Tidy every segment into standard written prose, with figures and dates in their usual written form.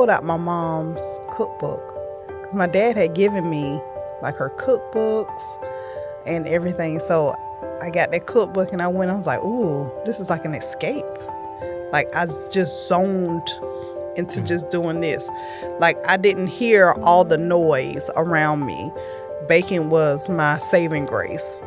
pulled out my mom's cookbook because my dad had given me like her cookbooks and everything. So I got that cookbook and I was like, ooh, this is like an escape. Like I just zoned into just doing this. Like I didn't hear all the noise around me. Baking was my saving grace.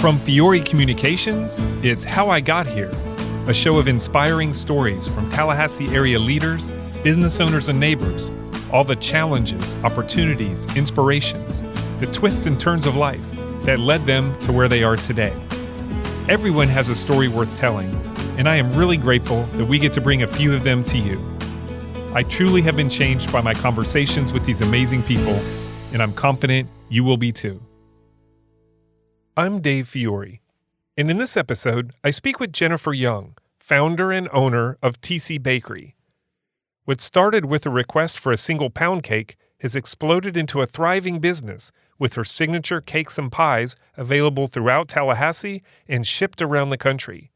From Fiore Communications, it's How I Got Here, a show of inspiring stories from Tallahassee area leaders, business owners, and neighbors, all the challenges, opportunities, inspirations, the twists and turns of life that led them to where they are today. Everyone has a story worth telling, and I am really grateful that we get to bring a few of them to you. I truly have been changed by my conversations with these amazing people, and I'm confident you will be too. I'm Dave Fiore, and in this episode, I speak with Jennifer Young, founder and owner of TC Bakery. What started with a request for a single pound cake has exploded into a thriving business with her signature cakes and pies available throughout Tallahassee and shipped around the country.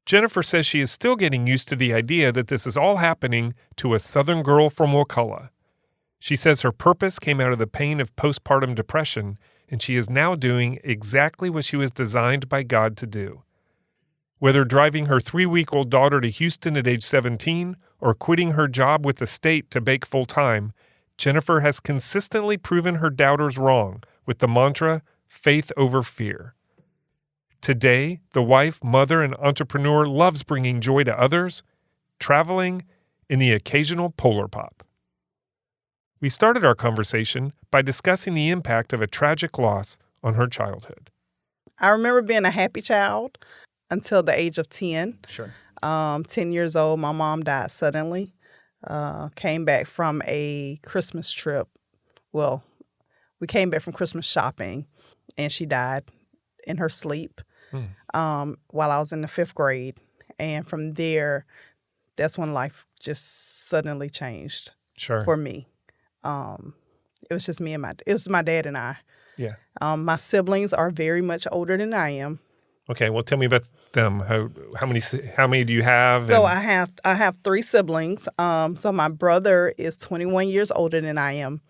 Jennifer says she is still getting used to the idea that this is all happening to a Southern girl from Wakulla. She says her purpose came out of the pain of postpartum depression, and she is now doing exactly what she was designed by God to do. Whether driving her 3-week-old daughter to Houston at age 17 or quitting her job with the state to bake full-time, Jennifer has consistently proven her doubters wrong with the mantra, faith over fear. Today, the wife, mother, and entrepreneur loves bringing joy to others, traveling, and the occasional Polar Pop. We started our conversation by discussing the impact of a tragic loss on her childhood. I remember being a happy child until the age of 10. Sure. 10 years old, my mom died suddenly. Came back from a Christmas trip. Well, we came back from Christmas shopping, and she died in her sleep while I was in the 5th grade. And from there, that's when life just suddenly changed for me. It was just me and it was my dad and I. Yeah. My siblings are very much older than I am. Okay, well, tell me about them. How many do you have? So I have 3 siblings. So my brother is 21 years older than I am.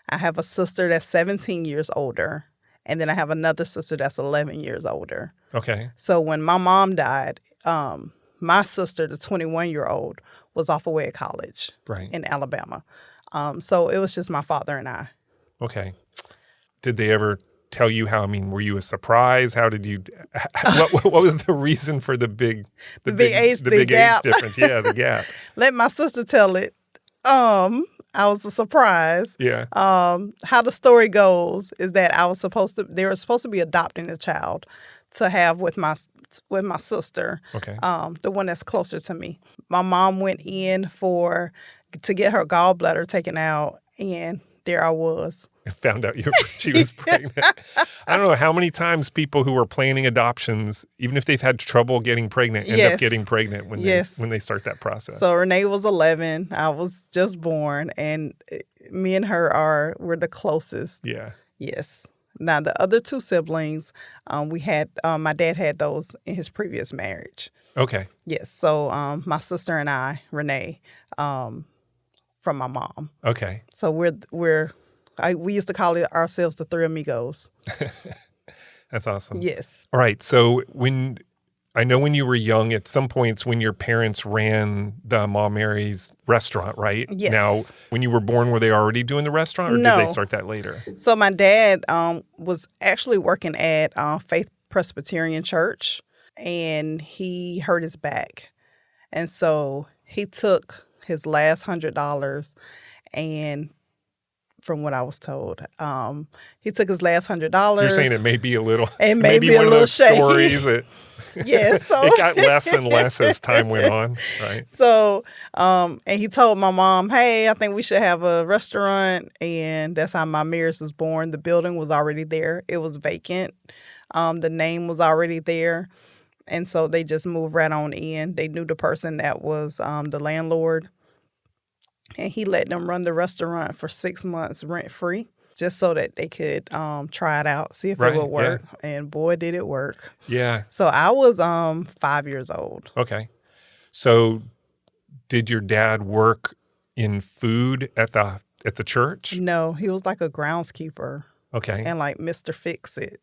I have a sister that's 17 years older, and then I have another sister that's 11 years older. Okay. So when my mom died, my sister, the 21-year-old, was off away at college in Alabama. So it was just my father and I. Okay. Did they ever tell you how? I mean, were you a surprise? How did you? What was the reason for the big age difference? Yeah, the gap. Let my sister tell it. I was a surprise. Yeah. How the story goes is that they were supposed to be adopting a child to have with my sister. Okay. The one that's closer to me. My mom went in to get her gallbladder taken out, and there I was. I found out she was pregnant. I don't know how many times people who are planning adoptions, even if they've had trouble getting pregnant, end up getting pregnant when they start that process. So Renee was 11. I was just born, and me and her were the closest. Yeah. Yes. Now, the other 2 siblings, my dad had those in his previous marriage. Okay. Yes. So my sister and I, Renee, from my mom. Okay. So we used to call ourselves the 3 amigos. That's awesome. Yes. All right. So when you were young, at some points when your parents ran the Ma Mary's restaurant, right? Yes. Now, when you were born, were they already doing the restaurant, or No. did they start that later? So my dad was actually working at Faith Presbyterian Church, and he hurt his back. And so he took his last $100, and from what I was told, he took his last $100. You're saying it may be a little. It may be one of those shaky. Stories that yes, so it got less and less as time went on, right? So, and he told my mom, "Hey, I think we should have a restaurant," and that's how my Mary's was born. The building was already there; it was vacant. The name was already there, and so they just moved right on in. They knew the person that was the landlord. and he let them run the restaurant for 6 months rent free, just so that they could try it out, see if it Right, would work. And boy, did it work. Yeah. So I was 5 years old. Okay. So did your dad work in food at the church? No, he was like a groundskeeper Okay. and like Mr. Fix-It.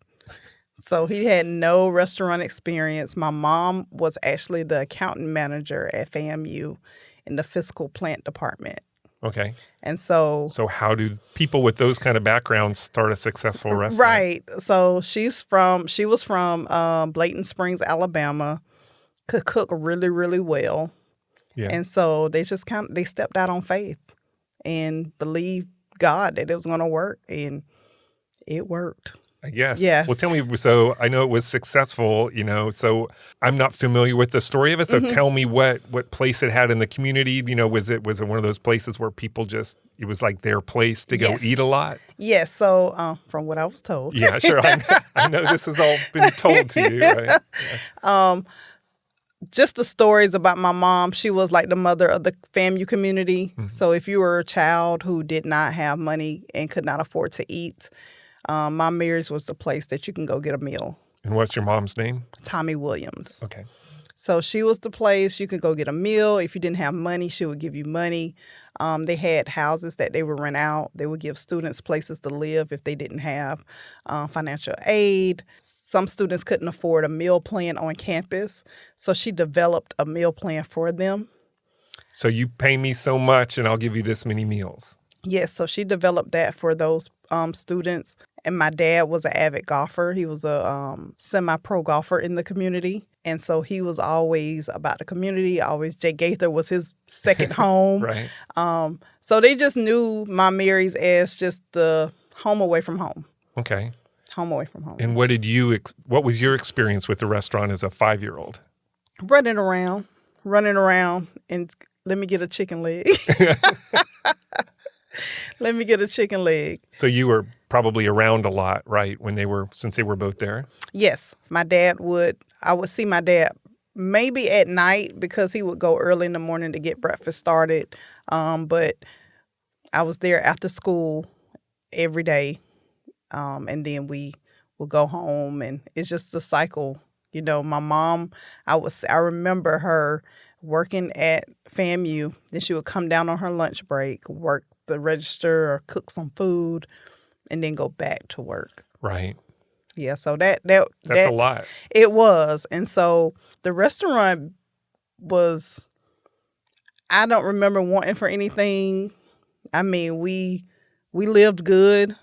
So he had no restaurant experience. My mom was actually the accountant manager at FAMU in the fiscal plant department. Okay. And so how do people with those kind of backgrounds start a successful restaurant? Right. So she was from Blayton Springs, Alabama, could cook really, really well. Yeah. And so they just they stepped out on faith and believed God that it was going to work, and it worked. Yes. Yes. Well, tell me, so I know it was successful, so I'm not familiar with the story of it. So tell me what place it had in the community. Was it one of those places where people it was like their place to go eat a lot? Yes. So from what I was told. Yeah, sure. I know this has all been told to you, right? Yeah. Just the stories about my mom. She was like the mother of the FAMU community. Mm-hmm. So if you were a child who did not have money and could not afford to eat, my Mary's was the place that you can go get a meal. And what's your mom's name? Tommy Williams. Okay. So she was the place you could go get a meal. If you didn't have money, she would give you money. They had houses that they would rent out. They would give students places to live if they didn't have financial aid. Some students couldn't afford a meal plan on campus, so she developed a meal plan for them. So you pay me so much and I'll give you this many meals. Yes, so she developed that for those students. And my dad was an avid golfer. He was a semi-pro golfer in the community. And so he was always about the community. Jay Gaither was his second home. Right. So they just knew my Mary's as just the home away from home. Okay. Home away from home. And what was your experience with the restaurant as a 5-year-old? Running around, and let me get a chicken leg. Let me get a chicken leg. So you were probably around a lot, right, since they were both there? Yes. I would see my dad maybe at night because he would go early in the morning to get breakfast started. But I was there after school every day. And then we would go home, and it's just a cycle. My mom, I remember her working at FAMU. Then she would come down on her lunch break, work the register or cook some food, and then go back to work. Right. Yeah, so that's a lot. It was. And so the restaurant was, I don't remember wanting for anything. I mean, we lived good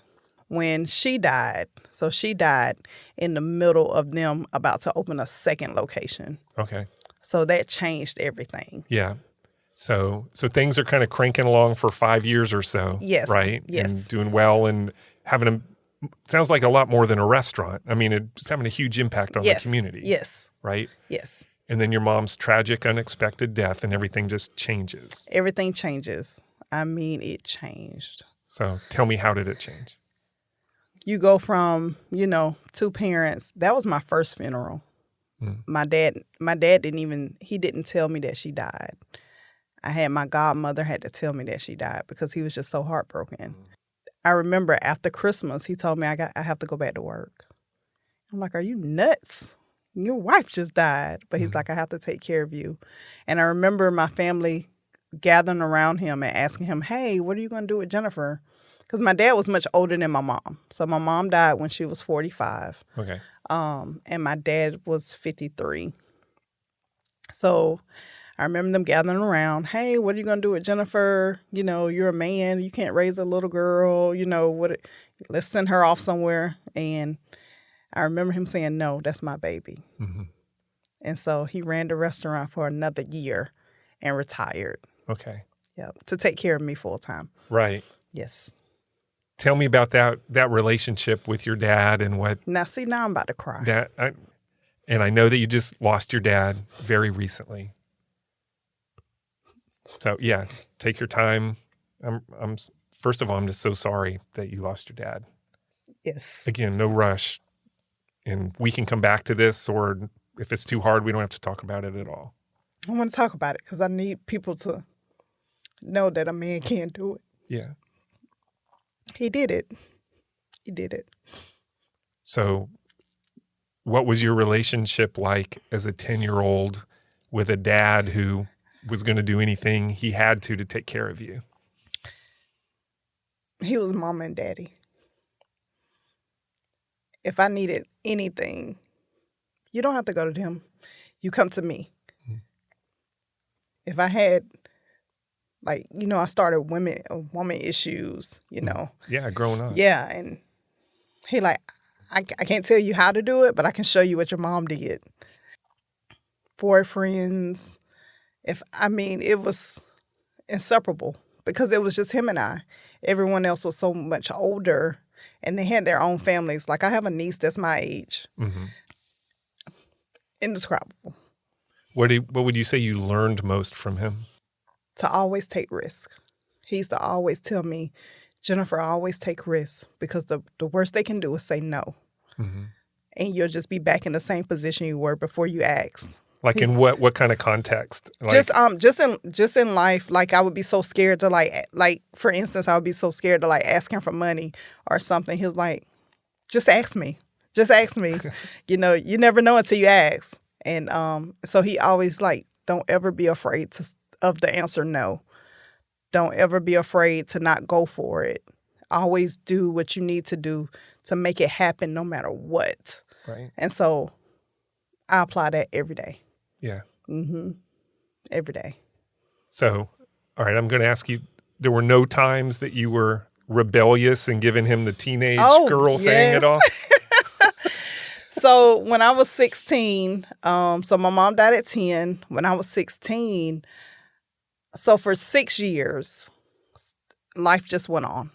when she died. So she died in the middle of them about to open a second location. Okay. So that changed everything. Yeah. So things are kind of cranking along for 5 years or so. Yes. Right? Yes. And doing well and sounds like a lot more than a restaurant. I mean, it's having a huge impact on the community. Yes. Right? Yes. And then your mom's tragic, unexpected death, and everything just changes. Everything changes. I mean, it changed. So tell me, how did it change? You go from, two parents. That was my first funeral. My dad didn't tell me that she died. I had my godmother had to tell me that she died because he was just so heartbroken. I remember after Christmas, he told me I have to go back to work. I'm like, are you nuts? Your wife just died. But he's like, I have to take care of you. And I remember my family gathering around him and asking him, hey, what are you going to do with Jennifer? Because my dad was much older than my mom. So my mom died when she was 45. Okay. And my dad was 53. So I remember them gathering around. Hey, what are you going to do with Jennifer? You're a man. You can't raise a little girl. Let's send her off somewhere. And I remember him saying, no, that's my baby. Mm-hmm. And so he ran the restaurant for another year and retired. Okay. Yeah, to take care of me full time. Right. Yes. Tell me about that relationship with your dad and what. Now I'm about to cry. And I know that you just lost your dad very recently. So yeah, take your time. First of all, I'm just so sorry that you lost your dad. Yes. Again, no rush, and we can come back to this, or if it's too hard, we don't have to talk about it at all. I want to talk about it because I need people to know that a man can do it. Yeah. He did it. He did it. So what was your relationship like as a 10-year-old with a dad who was going to do anything he had to take care of you? He was mama and daddy. If I needed anything, you don't have to go to them. You come to me. Mm-hmm. If I had, like, I started woman issues, Yeah, growing up. Yeah, and he like, I can't tell you how to do it, but I can show you what your mom did. Boyfriends, it was inseparable because it was just him and I. Everyone else was so much older, and they had their own families. Like, I have a niece that's my age. Mm-hmm. Indescribable. What would you say you learned most from him? To always take risks. He used to always tell me, Jennifer, always take risks, because the worst they can do is say no. Mm-hmm. And you'll just be back in the same position you were before you asked. Like, in what kind of context? Like, just in life. Like, I would be so scared to like for instance, I would be so scared to ask him for money or something. He was like, just ask me. Just ask me. You never know until you ask. And so he always don't ever be afraid of the answer no. Don't ever be afraid to not go for it. Always do what you need to do to make it happen no matter what. Right. And so I apply that every day. Yeah. Mm-hmm. Every day. So, all right, I'm going to ask you, there were no times that you were rebellious and giving him the teenage girl thing at all? So when I was 16, so my mom died at 10. When I was 16, so for 6 years, life just went on.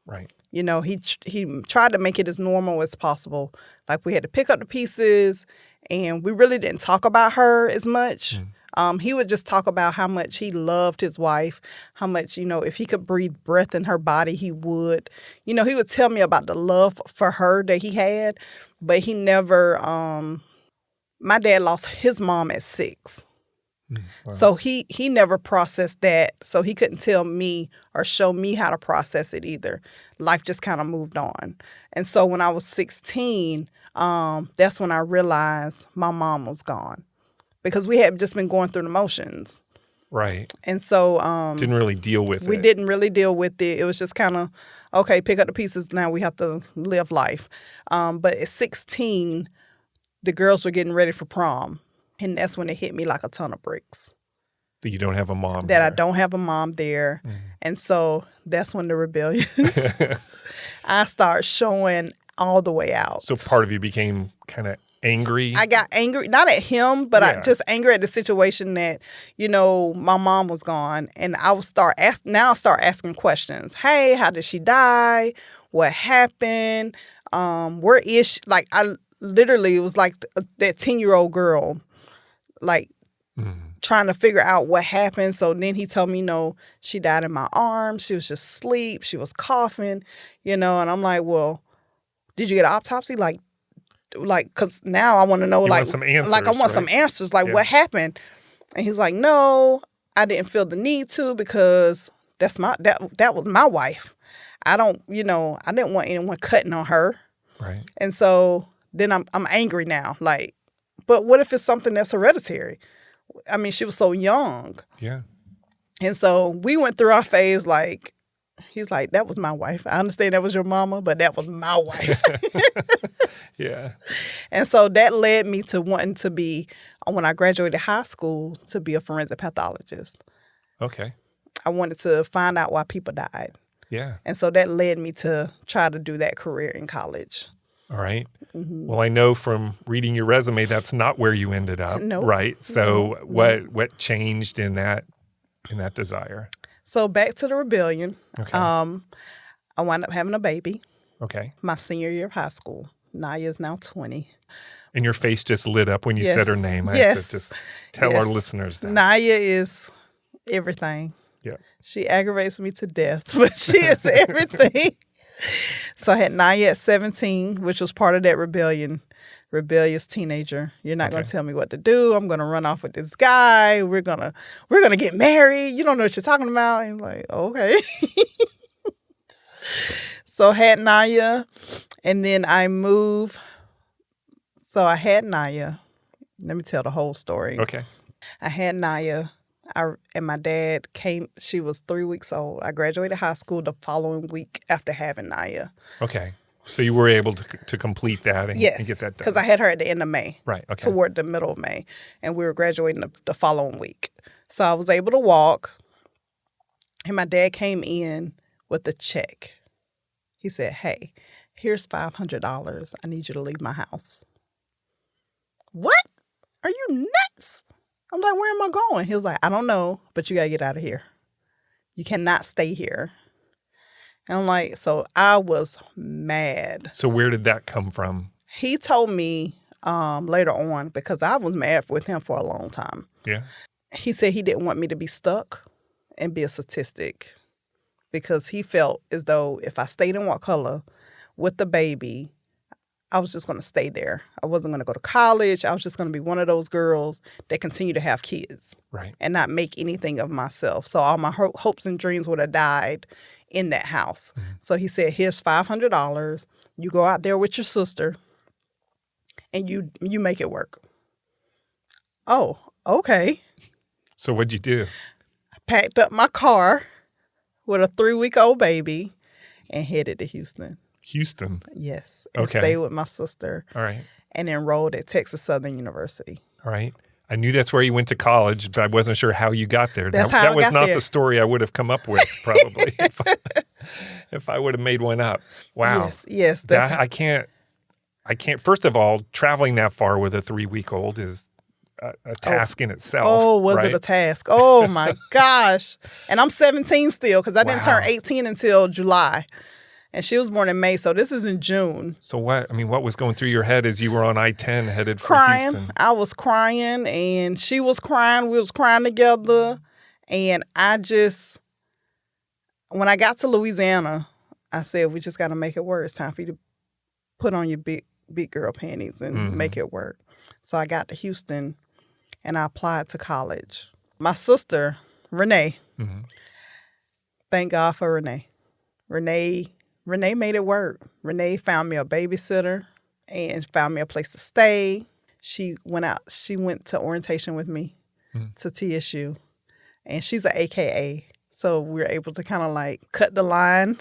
Right. He tried to make it as normal as possible. Like, we had to pick up the pieces, and we really didn't talk about her as much. He would just talk about how much he loved his wife, how much, if he could breathe breath in her body, he would. He would tell me about the love for her that he had, but he never, my dad lost his mom at 6. Wow. So he never processed that, so he couldn't tell me or show me how to process it either. Life just kind of moved on. And so when I was 16, that's when I realized my mom was gone, because we had just been going through the motions. Right. And so didn't really deal with it. We didn't really deal with it. It was just kind of, okay, pick up the pieces. Now we have to live life. But at 16, the girls were getting ready for prom. And that's when it hit me like a ton of bricks. That you don't have a mom there. That I don't have a mom there. Mm. And so that's when the rebellion, I started showing all the way out. So part of you became kind of angry? I got angry, not at him, but I just angry at the situation that, my mom was gone. And I would start asking questions. Hey, how did she die? What happened? Where is she? Like, I literally, it was like that 10-year-old girl, trying to figure out what happened. So then he told me, she died in my arms. She was just asleep. She was coughing, and I'm like, well, did you get an autopsy? Like, because now I want to know, want some answers, I want some answers, what happened? And he's like, no, I didn't feel the need to, because that was my wife. I don't, I didn't want anyone cutting on her. Right. And so then I'm angry now. Like, but what if it's something that's hereditary? I mean, she was so young. Yeah. And so we went through our phase, he's like, that was my wife. I understand that was your mama, but that was my wife. Yeah. And so that led me to wanting to be, when I graduated high school, to be a forensic pathologist. Okay. I wanted to find out why people died. Yeah. And so that led me to try to do that career in college. All right. Mm-hmm. Well, I know from reading your resume, that's not where you ended up. Nope. Right. So what changed in that desire? So back to the rebellion. Okay. I wound up having a baby. Okay. My senior year of high school. Naya is now 20. And your face just lit up when you said her name. I have to just tell our listeners that. Naya is everything. Yeah. She aggravates me to death, but she is everything. So I had Naya at 17, which was part of that rebellion. rebellious teenager. You're not going Okay. to tell me what to do. I'm going to run off with this guy. We're gonna get married. You don't know what you're talking about. And like, okay. So I had Naya, and then I moved. So I had Naya. Let me tell the whole story. Okay. I had Naya. And my dad came. She was 3 weeks old. I graduated high school the following week after having Naya. Okay. So you were able to complete that and, Yes, and get that done. because I had her at the end of May. Right. Okay. Toward the middle of May. And we were graduating the following week. So I was able to walk. And my dad came in with a check. He said, hey, here's $500. I need you to leave my house. What? Are you nuts? I'm like, where am I going? He was like, I don't know, but you got to get out of here. You cannot stay here. And I'm like, so I was mad. So where did that come from? He told me later on, because I was mad with him for a long time. Yeah. He said he didn't want me to be stuck and be a statistic because he felt as though if I stayed in Wakulla with the baby, I was just going to stay there. I wasn't going to go to college. I was just going to be one of those girls that continue to have kids Right. and not make anything of myself. So all my hopes and dreams would have died in that house. Mm-hmm. So he said, here's $500. You go out there with your sister and you make it work. Oh, okay. So what'd you do? I packed up my car with a 3-week-old baby and headed to Houston. Houston. Yes. And Okay. stayed with my sister All right. and enrolled at Texas Southern University. All right. I knew that's where you went to college, but I wasn't sure how you got there. That's that how I was got not there. the story I would have come up with, probably, if I would have made one up. Wow. Yes. I can't. First of all, traveling that far with a 3-week-old is a task in itself. Oh, was right? it a task? Oh, my gosh. And I'm 17 still because I didn't turn 18 until July. And she was born in May, so this is in June. So what was going through your head as you were on I-10 headed for Crying. Houston? I was crying, and she was crying. We was crying together. And when I got to Louisiana, I said, we just got to make it work. It's time for you to put on your big girl panties and make it work. So I got to Houston, and I applied to college. My sister, Renee, thank God for Renee. Renee made it work. Renee found me a babysitter and found me a place to stay. She went to orientation with me to TSU, and she's an AKA. So we were able to kind of like cut the line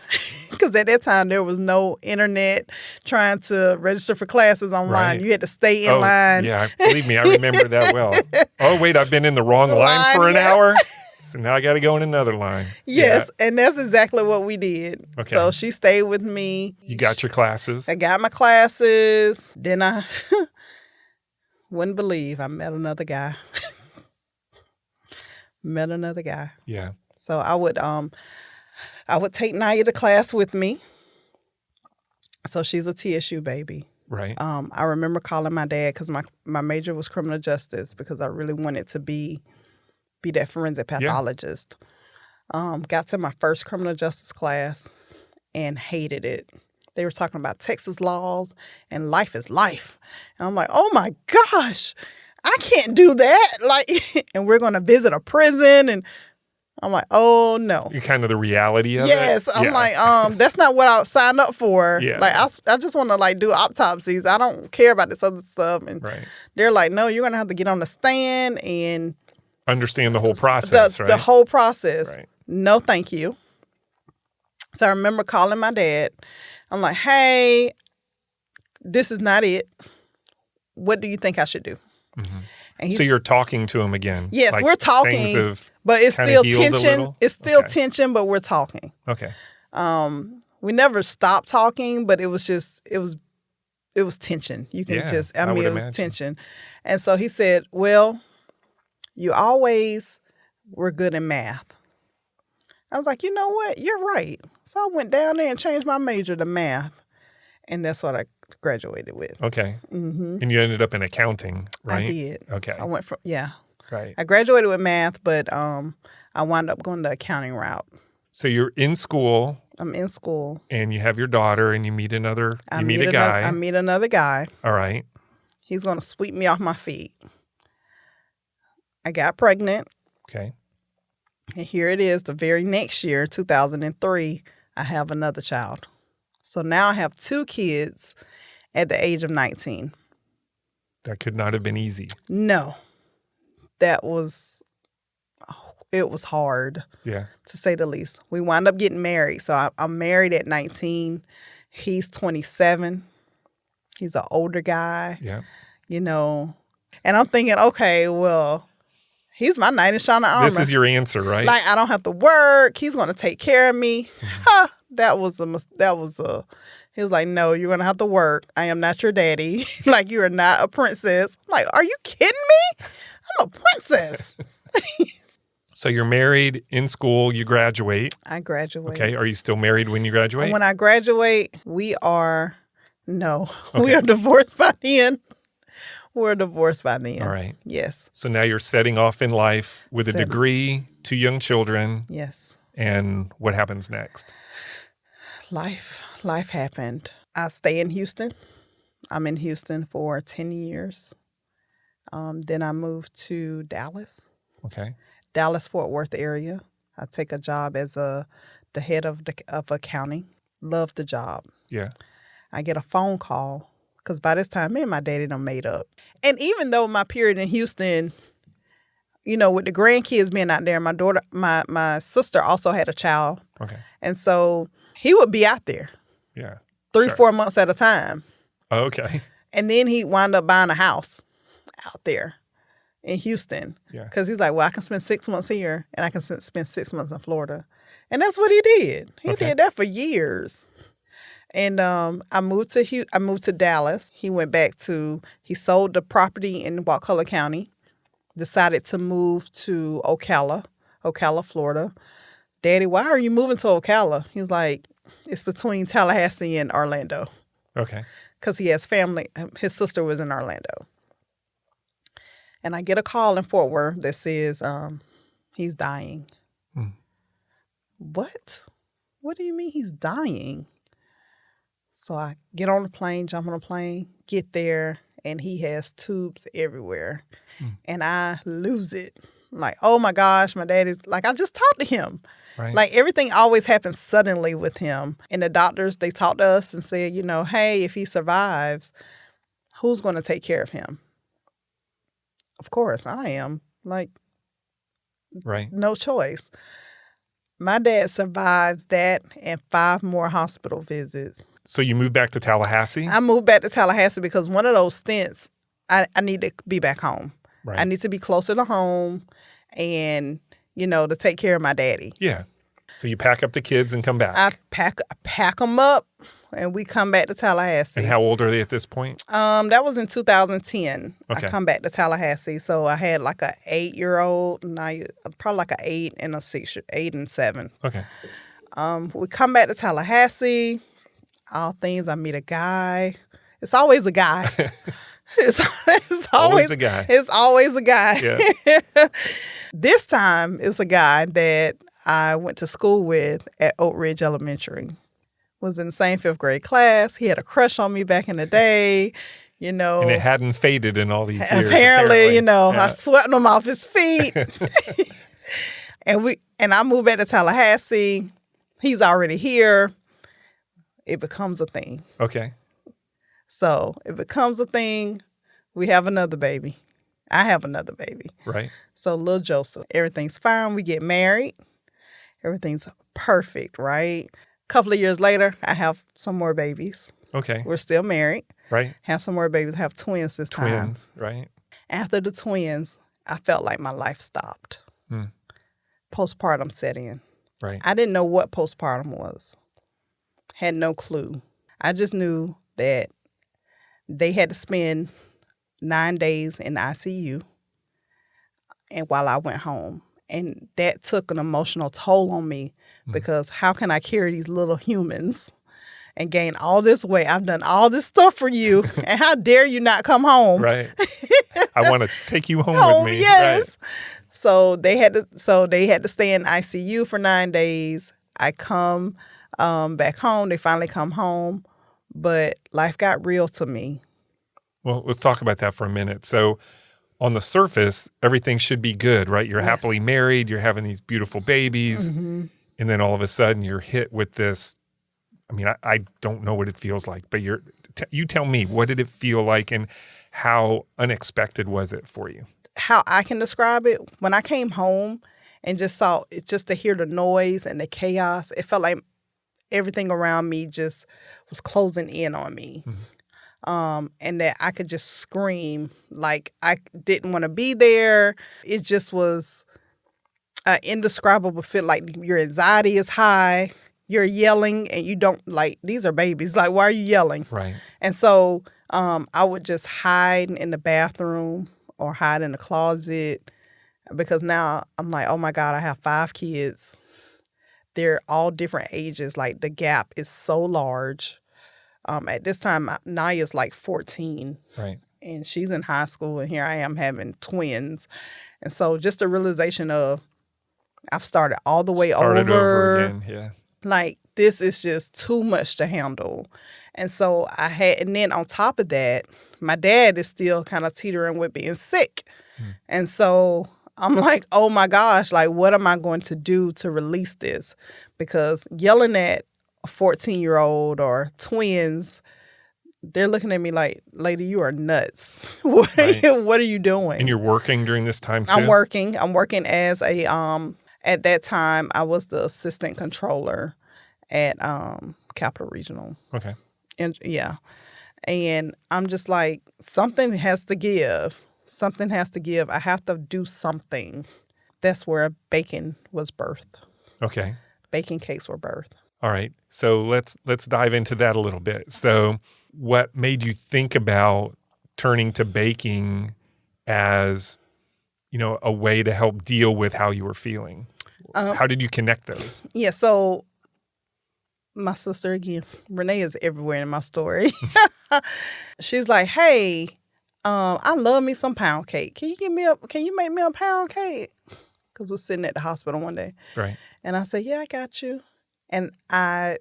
because at that time there was no internet trying to register for classes online. Right. You had to stay in line. Yeah, believe me, I remember that well. Oh, wait, I've been in the wrong line for an yes. hour? So now I got to go in another line. Yes, and that's exactly what we did. Okay. So she stayed with me. You got your classes. I got my classes. Then I wouldn't believe I met another guy. Yeah. So I would take Naya to class with me. So she's a TSU baby. Right. I remember calling my dad because my major was criminal justice because I really wanted to be that forensic pathologist. Got to my first criminal justice class and hated it. They were talking about Texas laws and life is life. And I'm like, oh my gosh, I can't do that. Like, and we're going to visit a prison. And I'm like, oh no. You're kind of the reality of it. Yes. I'm like, that's not what I signed up for. Yeah. Like, I just want to like do autopsies. I don't care about this other stuff. And they're like, no, you're going to have to get on the stand and understand the whole process, right? The whole process. Right. No, thank you. So I remember calling my dad. I'm like, hey, this is not it. What do you think I should do? Mm-hmm. And so you're talking to him again? Yes, like we're talking, but it's still tension. It's still tension, but we're talking. Okay. We never stopped talking, but it was tension. You can it was imagine. Tension. And so he said, well, you always were good in math. I was like, you know what? You're right. So I went down there and changed my major to math. And that's what I graduated with. Okay. Mm-hmm. And you ended up in accounting, right? I did. Okay. I went from, Right. I graduated with math, but I wound up going the accounting route. So you're in school. I'm in school. And you have your daughter and you meet a guy. I meet another guy. All right. He's going to sweep me off my feet. I got pregnant. Okay. And here it is, the very next year, 2003, I have another child. So now I have 2 kids at the age of 19. That could not have been easy. No, it was hard, Yeah. to say the least. We wound up getting married. So I'm married at 19. He's 27. He's an older guy, Yeah. you know. And I'm thinking, okay, well, he's my knight in shining armor. This is your answer, right? Like, I don't have to work. He's going to take care of me. Ha! He was like, no, you're going to have to work. I am not your daddy. Like, you are not a princess. I'm like, are you kidding me? I'm a princess. So you're married, in school, you graduate. I graduate. Okay. Are you still married when you graduate? When I graduate, we are divorced by then. We're divorced by then. All right. Yes. So now you're setting off in life with a degree, 2 young children. Yes. And what happens next? Life happened. I stay in Houston. I'm in Houston for 10 years. Then I moved to Dallas. Okay. Dallas-Fort Worth area. I take a job as the head of accounting. Love the job. Yeah. I get a phone call because by this time, me and my daddy done made up. And even though my period in Houston, you know, with the grandkids being out there, my sister also had a child. Okay. And so he would be out there. Yeah. 3-4 months at a time. Oh, okay. And then he wound up buying a house out there in Houston. Yeah. Because he's like, well, I can spend 6 months here and I can spend 6 months in Florida. And that's what he did. He did that for years. And I moved to Dallas. He sold the property in Wakulla County, decided to move to Ocala, Florida. Daddy, why are you moving to Ocala? He's like, it's between Tallahassee and Orlando. Okay. Because he has family. His sister was in Orlando. And I get a call in Fort Worth that says he's dying. What? What do you mean he's dying? So I get on the plane, jump on the plane, get there, and he has tubes everywhere. And I lose it. I'm like, oh my gosh, my daddy's like, I just talked to him. Right. Like everything always happens suddenly with him. And the doctors, they talked to us and said, you know, hey, if he survives, who's going to take care of him? Of course, I am. Like, right. No choice. My dad survives that and 5 more hospital visits. So you moved back to Tallahassee? I moved back to Tallahassee because one of those stints, I need to be back home. Right. I need to be closer to home and, you know, to take care of my daddy. Yeah. So you pack up the kids and come back. I pack them up and we come back to Tallahassee. And how old are they at this point? That was in 2010. Okay. I come back to Tallahassee. So I had like a 8-year-old, and probably like an 8 and a 8 and 7. Okay. We come back to Tallahassee. All things, I meet a guy. It's always a guy. It's always a guy. It's always a guy. Yeah. This time, it's a guy that I went to school with at Oak Ridge Elementary. Was in the same 5th grade class. He had a crush on me back in the day, you know. And it hadn't faded in all these years. Apparently, you know, yeah. I swept him off his feet. And I moved back to Tallahassee. He's already here. It becomes a thing. Okay. So it becomes a thing. We have another baby. I have another baby. Right. So little Joseph, everything's fine. We get married. Everything's perfect, right? A couple of years later, I have some more babies. Okay. We're still married. Right. Have some more babies. Have twins this time. Twins, right. After the twins, I felt like my life stopped. Postpartum set in. Right. I didn't know what postpartum was. Had no clue. I just knew that they had to spend 9 days in the ICU and while I went home. And that took an emotional toll on me because how can I carry these little humans and gain all this weight? I've done all this stuff for you, and how dare you not come home? Right. I want to take you home with me. Yes. Right. So they had to stay in ICU for 9 days. I come back home. They finally come home, but life got real to me. Well, let's talk about that for a minute. So on the surface, everything should be good, right? You're happily married. You're having these beautiful babies. Mm-hmm. And then all of a sudden you're hit with this. I mean, I don't know what it feels like, but you tell me, what did it feel like and how unexpected was it for you? How I can describe it, when I came home and just to hear the noise and the chaos, it felt like everything around me just was closing in on me. Mm-hmm. And that I could just scream like I didn't want to be there. It just was an indescribable feel, like your anxiety is high, you're yelling, and you don't, like, these are babies. Like, why are you yelling? Right. And so I would just hide in the bathroom or hide in the closet, because now I'm like, oh my God, I have 5 kids. They're all different ages. Like, the gap is so large. At this time, Naya's like 14. Right. And she's in high school, and here I am having twins. And so just the realization of I've started all the way over again, yeah. Like, this is just too much to handle. And so and then on top of that, my dad is still kind of teetering with being sick. And so I'm like, oh my gosh, like, what am I going to do to release this? Because yelling at a 14-year-old or twins, they're looking at me like, lady, you are nuts. What are you doing? And you're working during this time too? I'm working as a, at that time, I was the assistant controller at Capital Regional. Okay. And yeah. And I'm just like, something has to give. Something has to give. I have to do something. That's where baking was birthed. Okay. Baking cakes were birthed. All right. So let's dive into that a little bit. So what made you think about turning to baking as, a way to help deal with how you were feeling? How did you connect those? Yeah. So my sister, again, Renee is everywhere in my story. She's like, hey, I love me some pound cake. Can you make me a pound cake? Because we're sitting at the hospital one day. Right. And I said, yeah, I got you. And I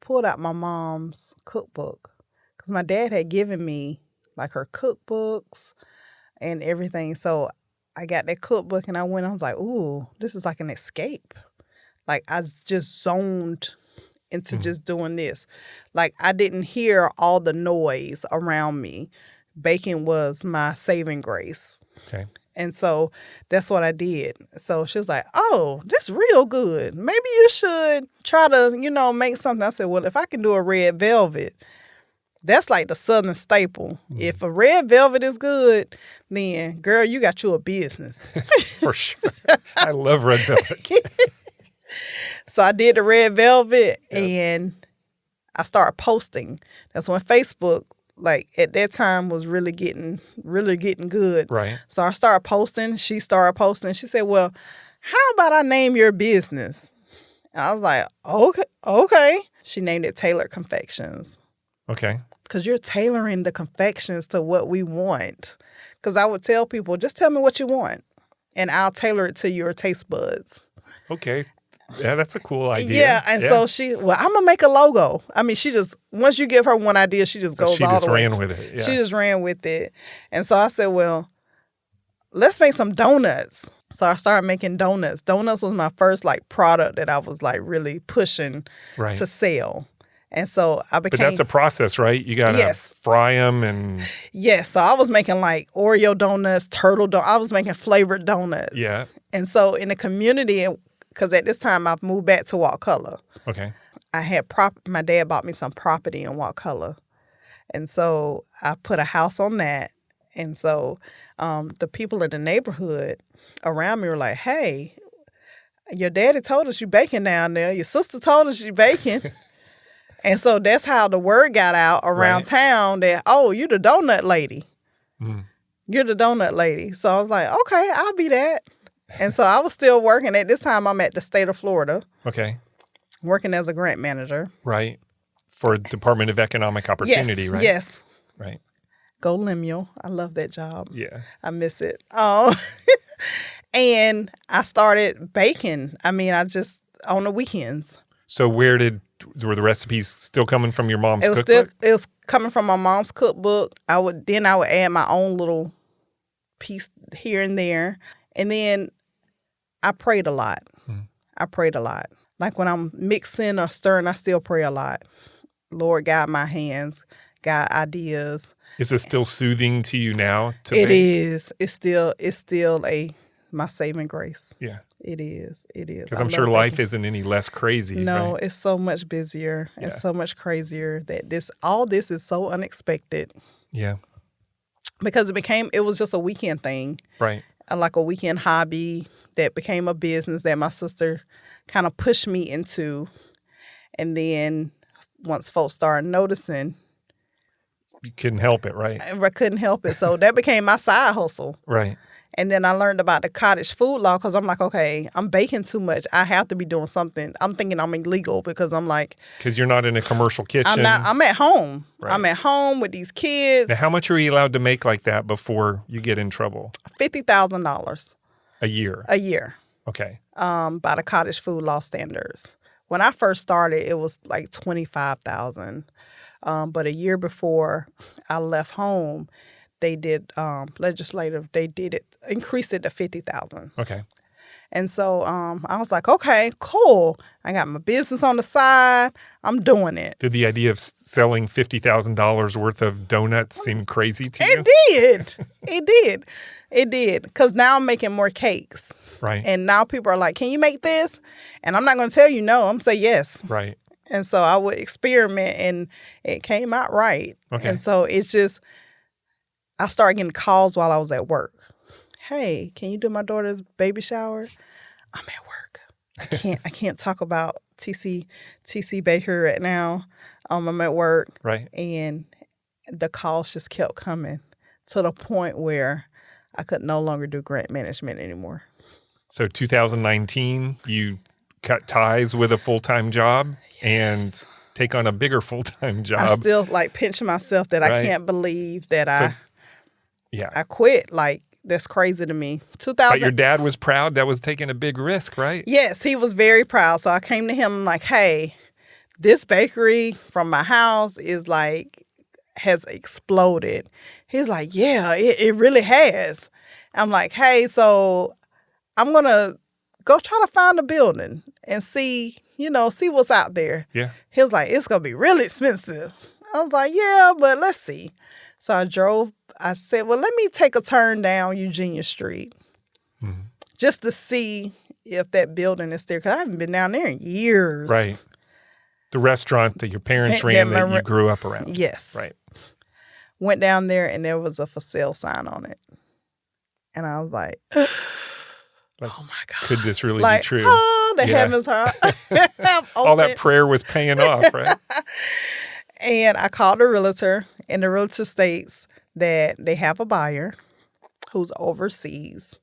pulled out my mom's cookbook, because my dad had given me like her cookbooks and everything. So I got that cookbook and I was like, ooh, this is like an escape. Like, I just zoned into just doing this. Like, I didn't hear all the noise around me. Baking was my saving grace. Okay. And so that's what I did. So she was like, oh, this real good. Maybe you should try to, make something. I said, well, if I can do a red velvet, that's like the Southern staple. If a red velvet is good, then, girl, you got you a business. For sure. I love red velvet. So I did the red velvet, and I started posting. That's when Facebook, like, at that time, was really getting good. Right. So I started posting. She started posting. She said, well, how about I name your business? And I was like, okay. She named it Tailored Confections. Okay. Because you're tailoring the confections to what we want. Because I would tell people, just tell me what you want, and I'll tailor it to your taste buds. Okay. Yeah, that's a cool idea. Yeah, and so I'm going to make a logo. I mean, once you give her one idea, she just goes all the way. She just ran with it. Yeah. She just ran with it. And so I said, well, let's make some donuts. So I started making donuts. Donuts was my first, like, product that I was, like, really pushing to sell. And so I became... But that's a process, right? You got to fry them and... Yes. So I was making, like, Oreo donuts, turtle donuts. I was making flavored donuts. Yeah. And so in the community... Because at this time, I've moved back to Wakulla. Okay. I had my dad bought me some property in Wakulla. And so I put a house on that. And so the people in the neighborhood around me were like, hey, your daddy told us you baking down there. Your sister told us you baking. And so that's how the word got out around town that, oh, you're the donut lady. You're the donut lady. So I was like, okay, I'll be that. And so I was still working. At this time, I'm at the state of Florida. Okay. Working as a grant manager. Right. For Department of Economic Opportunity, right? Yes. Right. Go Lemuel. I love that job. Yeah. I miss it. And I started baking. I mean, I just, on the weekends. So where did Were the recipes still coming from your mom's It was cookbook? it was coming from my mom's cookbook. I would add my own little piece here and there. And then I prayed a lot. I prayed a lot. Like when I'm mixing or stirring, I still pray a lot. Lord, guide my hands, guide ideas. Is it still soothing to you now to It make? is. It's still my saving grace. Yeah. It is. It is. Because I I'm sure love life baking. isn't any less crazy. No, right? it's so much busier and so much crazier that all this is so unexpected. Yeah. Because it was just a weekend thing. Right. Like a weekend hobby that became a business that my sister kind of pushed me into. And then once folks started noticing, You couldn't help it, right? I couldn't help it. So that became my side hustle. Right. And then I learned about the cottage food law because I'm like, okay, I'm baking too much. I have to be doing something. I'm thinking I'm illegal because I'm like, Because you're not in a commercial kitchen. I'm at home. Right. I'm at home with these kids. Now, how much are you allowed to make like that before you get in trouble? $50,000 A year. a year. Okay. By the cottage food law standards. When I first started, it was like $25,000. But a year before I left home, they did increased it to $50,000. Okay. And so I was like, okay, cool. I got my business on the side. I'm doing it. Did the idea of selling $50,000 worth of donuts seem crazy to you? It did. It did. It did. Because now I'm making more cakes. Right. And now people are like, can you make this? And I'm not going to tell you no. I'm going to say yes. Right. And so I would experiment, and it came out right. Okay. And so it's just, I started getting calls while I was at work. Hey, can you do my daughter's baby shower? I'm at work. I can't talk about TC Baker right now. I'm at work. Right. And the calls just kept coming to the point where I could no longer do grant management anymore. So 2019, you cut ties with a full-time job and take on a bigger full-time job. I still pinch myself that Right. I can't believe that Yeah. I quit. That's crazy to me. But your dad was proud. That was taking a big risk, right? Yes, he was very proud. So I came to him like, hey, this bakery from my house has exploded. He's like, yeah, it really has. I'm like, hey, so I'm going to go try to find a building and see what's out there. Yeah. He was like, it's going to be really expensive. I was like, yeah, but let's see. So I said, well, let me take a turn down Eugenia Street just to see if that building is there. Because I haven't been down there in years. Right. The restaurant that your parents ran that you grew up around. Yes. Right. Went down there and there was a for sale sign on it. And I was like, oh my God. Could this really be true? Oh, the heavens are All that prayer was paying off, right? And I called the realtor, and the realtor states that they have a buyer who's overseas,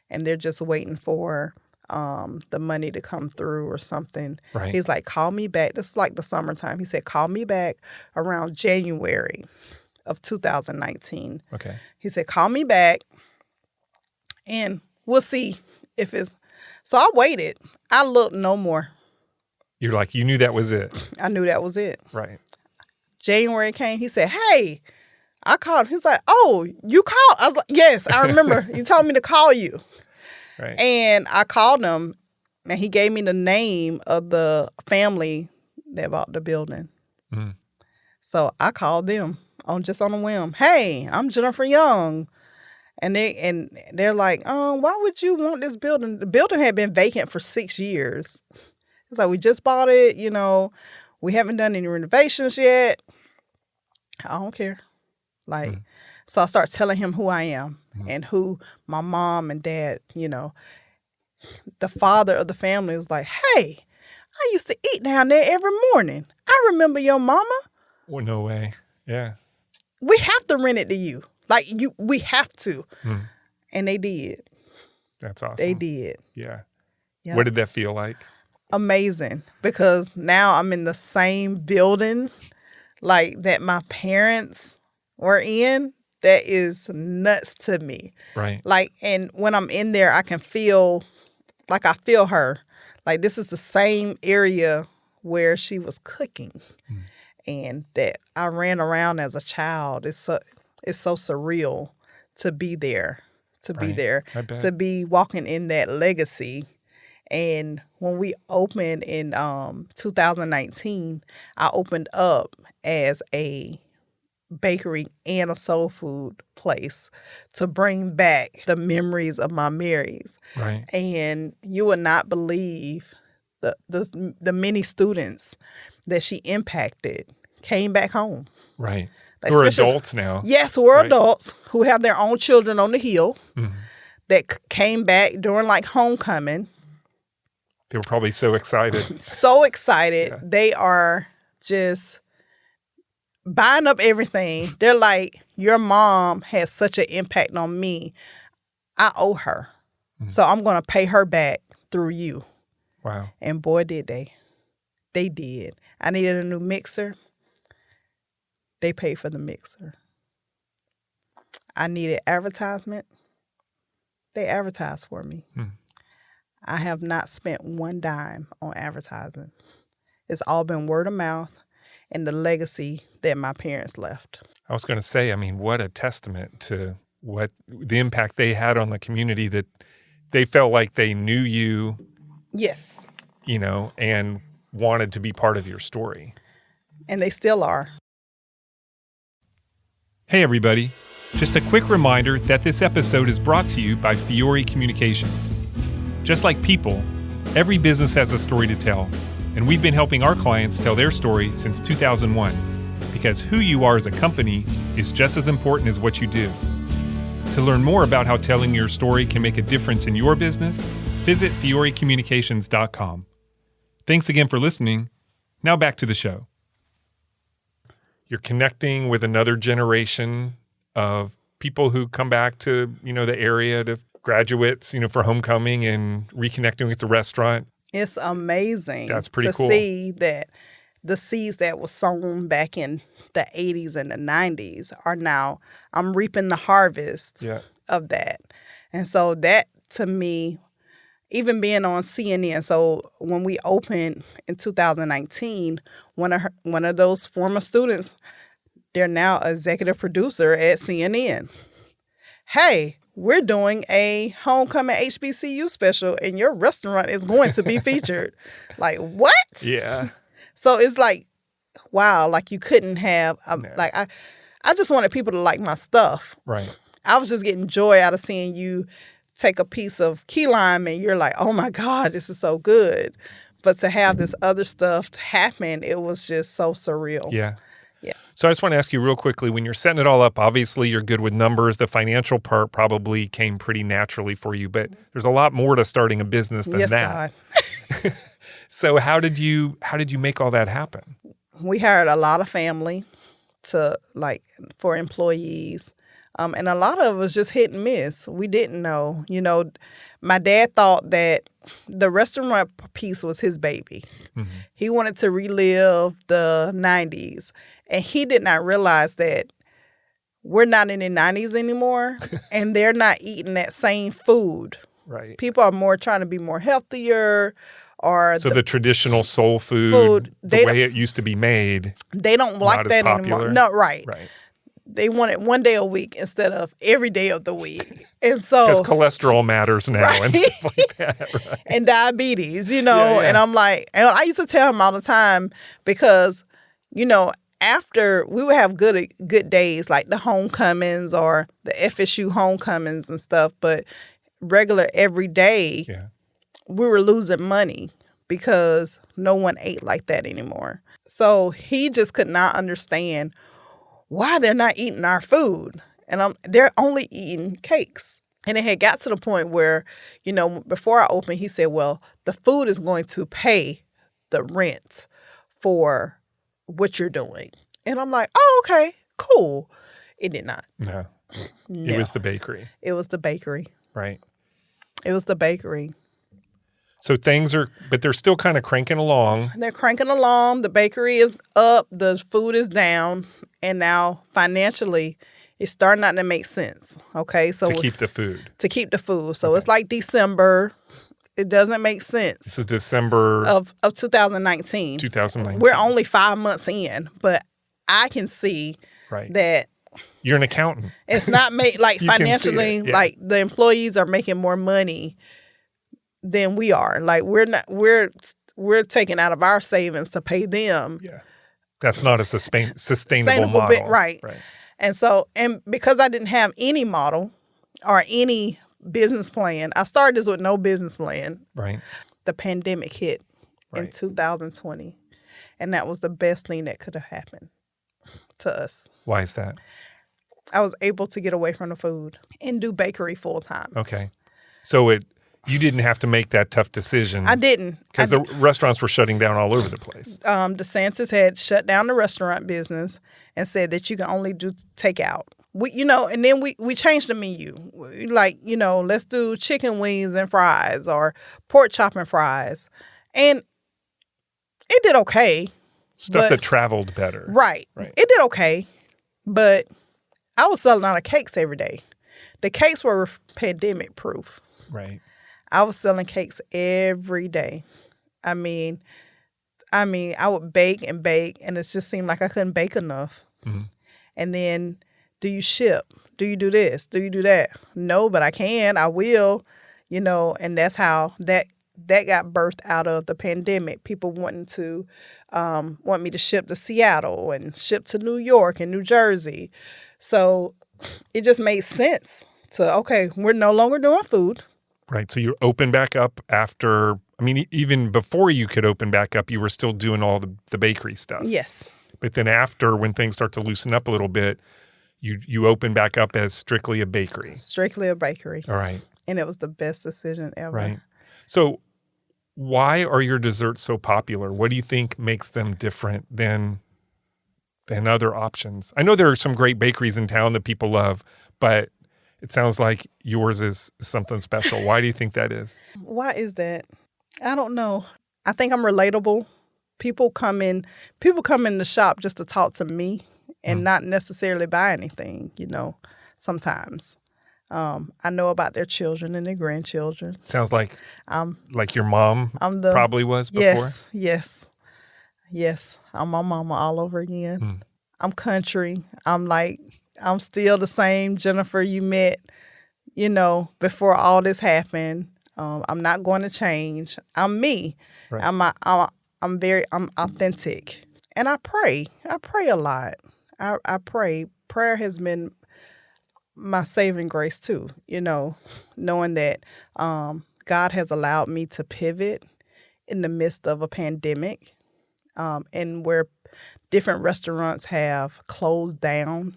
and they're just waiting for the money to come through or something. Right. He's like, call me back. This is like the summertime. He said, call me back around January of 2019. Okay. He said, call me back, and we'll see if it's... So I waited. I looked no more. You're like, you knew that was it. I knew that was it. Right. January came. He said, hey, I called him. He's like, oh, you called? I was like, yes, I remember. You told me to call you. Right. And I called him, and he gave me the name of the family that bought the building. Mm. So I called them on a whim. Hey, I'm Jennifer Young. And they're like, why would you want this building? The building had been vacant for 6 years. It's like, we just bought it, we haven't done any renovations yet. I don't care. So I start telling him who I am and who my mom and dad, the father of the family was like, hey, I used to eat down there every morning. I remember your mama. Well, no way. Yeah. We have to rent it to you. We have to. And they did. That's awesome. They did. Yeah. Yep. What did that feel like? Amazing, because now I'm in the same building that my parents were in. That is nuts to me. Right. And when I'm in there, I can feel, I feel her. This is the same area where she was cooking, and that I ran around as a child. It's so surreal to be there, I bet. to be walking in that legacy. And when we opened in 2019, I opened up as a bakery and a soul food place to bring back the memories of my Marys. Right. And you would not believe the many students that she impacted came back home. Right. Like, Who are adults now. Yes, who are Right. adults who have their own children on the hill Mhm. that came back during like homecoming. They were probably so excited. So excited. Yeah. They are just buying up everything. They're like, your mom has such an impact on me. I owe her. So I'm going to pay her back through you. Wow. And boy, did they. They did. I needed a new mixer. They paid for the mixer. I needed advertisement. They advertised for me. I have not spent one dime on advertising. It's all been word of mouth and the legacy that my parents left. I was going to say, I mean, what a testament to what the impact they had on the community, that they felt like they knew you, Yes. you know, and wanted to be part of your story. And they still are. Hey, everybody. Just a quick reminder that this episode is brought to you by Fiore Communications. Just like people, every business has a story to tell, and we've been helping our clients tell their story since 2001, because who you are as a company is just as important as what you do. To learn more about how telling your story can make a difference in your business, visit fiorecommunications.com. Thanks again for listening. Now back to the show. You're connecting with another generation of people who come back to, you know, the area, to graduates, you know, for homecoming, and reconnecting with the restaurant. It's amazing. That's pretty to cool. see that the seeds that were sown back in the 80s and the 90s are now, I'm reaping the harvest of that. And so that, to me, even being on CNN, so when we opened in 2019, one of those former students, they're now executive producer at CNN. Hey, we're doing a homecoming HBCU special, and your restaurant is going to be featured. Like, what? Yeah. So it's like, wow, like you couldn't have, like I just wanted people to like my stuff. Right. I was just getting joy out of seeing you take a piece of key lime and you're like, oh my God, this is so good. But to have this other stuff happen, it was just so surreal. Yeah. Yeah. So I just want to ask you real quickly, when you're setting it all up, obviously you're good with numbers. The financial part probably came pretty naturally for you, but there's a lot more to starting a business than Yes, that. God. So how did you make all that happen? We hired a lot of family for employees. And a lot of it was just hit and miss. We didn't know. You know, my dad thought that the restaurant piece was his baby. Mm-hmm. He wanted to relive the 90s. And he did not realize that we're not in the 90s anymore, and they're not eating that same food. Right. People are more trying to be more healthier. Or so the traditional soul food, the way it used to be made, they don't like that anymore. No, right. Right. They want it one day a week instead of every day of the week. And so because cholesterol matters now, right? And stuff like that. Right? And diabetes, you know. Yeah. And I'm like, and I used to tell him all the time because, you know, after we would have good days like the homecomings or the FSU homecomings and stuff, but regular every day, we were losing money because no one ate like that anymore. So he just could not understand why they're not eating our food. And they're only eating cakes. And it had got to the point where, you know, before I opened, he said, well, the food is going to pay the rent for what you're doing. And I'm like, oh, okay, cool. It did not. No. It was the bakery. It was the bakery. Right. It was the bakery. So but they're still kind of cranking along. They're cranking along. The bakery is up. The food is down. And now financially, it's starting not to make sense. Okay. So to keep the food. To keep the food. So It's like December. It doesn't make sense. So December of 2019. 2019. We're only 5 months in, but I can see that you're an accountant. It's not made like financially, like the employees are making more money than we are. Like we're taking out of our savings to pay them. Yeah. That's not a sustainable model. Right. And so, and because I didn't have any model or any business plan, I started this with no business plan. Right. The pandemic hit in 2020. And that was the best thing that could have happened to us. Why is that? I was able to get away from the food and do bakery full time. Okay. So you didn't have to make that tough decision. I didn't. Because the restaurants were shutting down all over the place. DeSantis had shut down the restaurant business and said that you can only do takeout. And then we changed the menu. Like, let's do chicken wings and fries or pork chop and fries. And it did okay. Stuff that traveled better. Right. It did okay. But I was selling out of cakes every day. The cakes were pandemic proof. Right. I was selling cakes every day. I mean, I would bake, and it just seemed like I couldn't bake enough. Mm-hmm. And then, do you ship? Do you do this? Do you do that? No, but I can. I will. And that's how that got birthed out of the pandemic. People wanting to want me to ship to Seattle and ship to New York and New Jersey. So it just made sense to, we're no longer doing food. Right. So you open back up after, even before you could open back up, you were still doing all the bakery stuff. Yes. But then after, when things start to loosen up a little bit, you open back up as strictly a bakery. Strictly a bakery. All right. And it was the best decision ever. Right. So why are your desserts so popular? What do you think makes them different than other options? I know there are some great bakeries in town that people love, but it sounds like yours is something special. Why do you think that is? Why is that? I don't know. I think I'm relatable. People come in the shop just to talk to me and not necessarily buy anything, sometimes. I know about their children and their grandchildren. Sounds like your mom probably was before. Yes. I'm my mama all over again. I'm country. I'm still the same Jennifer you met, before all this happened. I'm not going to change. I'm me. Right. I'm authentic. And I pray. I pray a lot. I pray. Prayer has been my saving grace too, knowing that God has allowed me to pivot in the midst of a pandemic, and where different restaurants have closed down.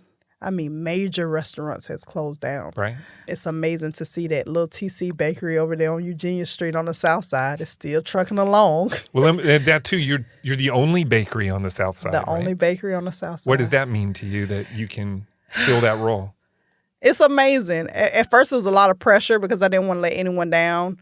Major restaurants has closed down. Right. It's amazing to see that little TC Bakery over there on Eugenia Street on the south side is still trucking along. Well, that too, you're the only bakery on the south side, The only bakery on the south side. What does that mean to you that you can fill that role? It's amazing. At first, it was a lot of pressure because I didn't want to let anyone down.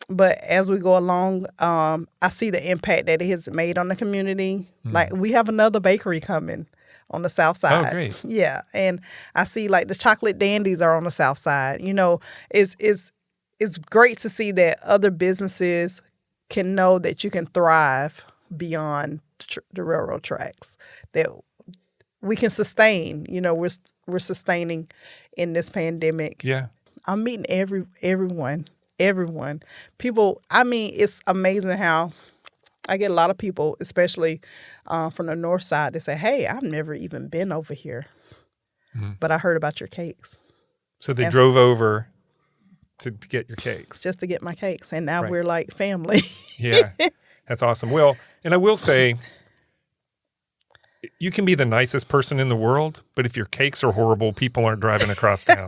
But as we go along, I see the impact that it has made on the community. Like, we have another bakery coming on the south side. Oh, great. Yeah. And I see the chocolate dandies are on the south side. It's great to see that other businesses can know that you can thrive beyond the railroad tracks, that we can sustain. We're sustaining in this pandemic. Yeah. I'm meeting everyone. People, it's amazing how I get a lot of people, especially from the north side, that say, hey, I've never even been over here, but I heard about your cakes. So they drove over to get your cakes. Just to get my cakes. And now we're like family. Yeah, that's awesome. Well, and I will say, you can be the nicest person in the world, but if your cakes are horrible, people aren't driving across town.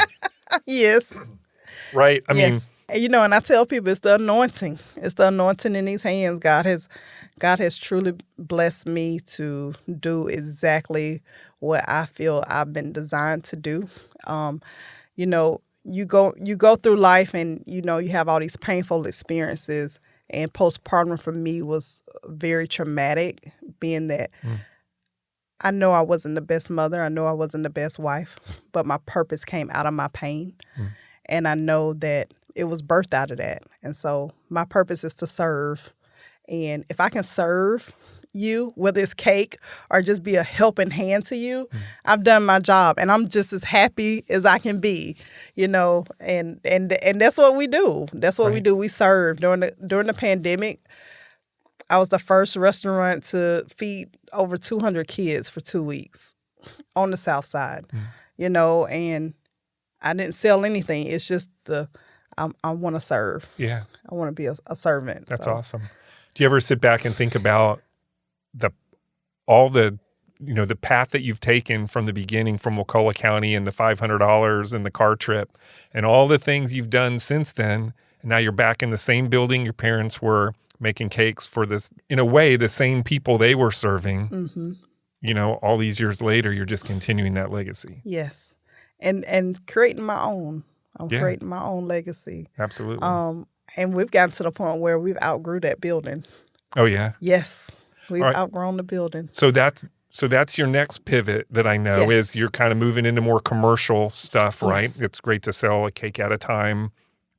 Yes. Right? I mean... And I tell people it's the anointing. It's the anointing in these hands. God has truly blessed me to do exactly what I feel I've been designed to do. You go through life and you have all these painful experiences, and postpartum for me was very traumatic, being that I know I wasn't the best mother. I know I wasn't the best wife, but my purpose came out of my pain. And I know that it was birthed out of that. And so my purpose is to serve. And if I can serve you, whether it's cake or just be a helping hand to you, I've done my job, and I'm just as happy as I can be, and that's what we do. That's what we do. We serve. During the pandemic, I was the first restaurant to feed over 200 kids for 2 weeks on the South Side, and I didn't sell anything. It's just I want to serve. Yeah. I want to be a servant. That's awesome. Do you ever sit back and think about the path that you've taken from the beginning, from Wakulla County and the $500 and the car trip and all the things you've done since then, and now you're back in the same building your parents were making cakes for, this, in a way, the same people they were serving. Mm-hmm. All these years later, you're just continuing that legacy. Yes. And creating my own. I'm creating my own legacy. Absolutely. And we've gotten to the point where we've outgrew that building. Oh, yeah? Yes. We've outgrown the building. So that's your next pivot that I know is you're kind of moving into more commercial stuff, right? Yes. It's great to sell a cake at a time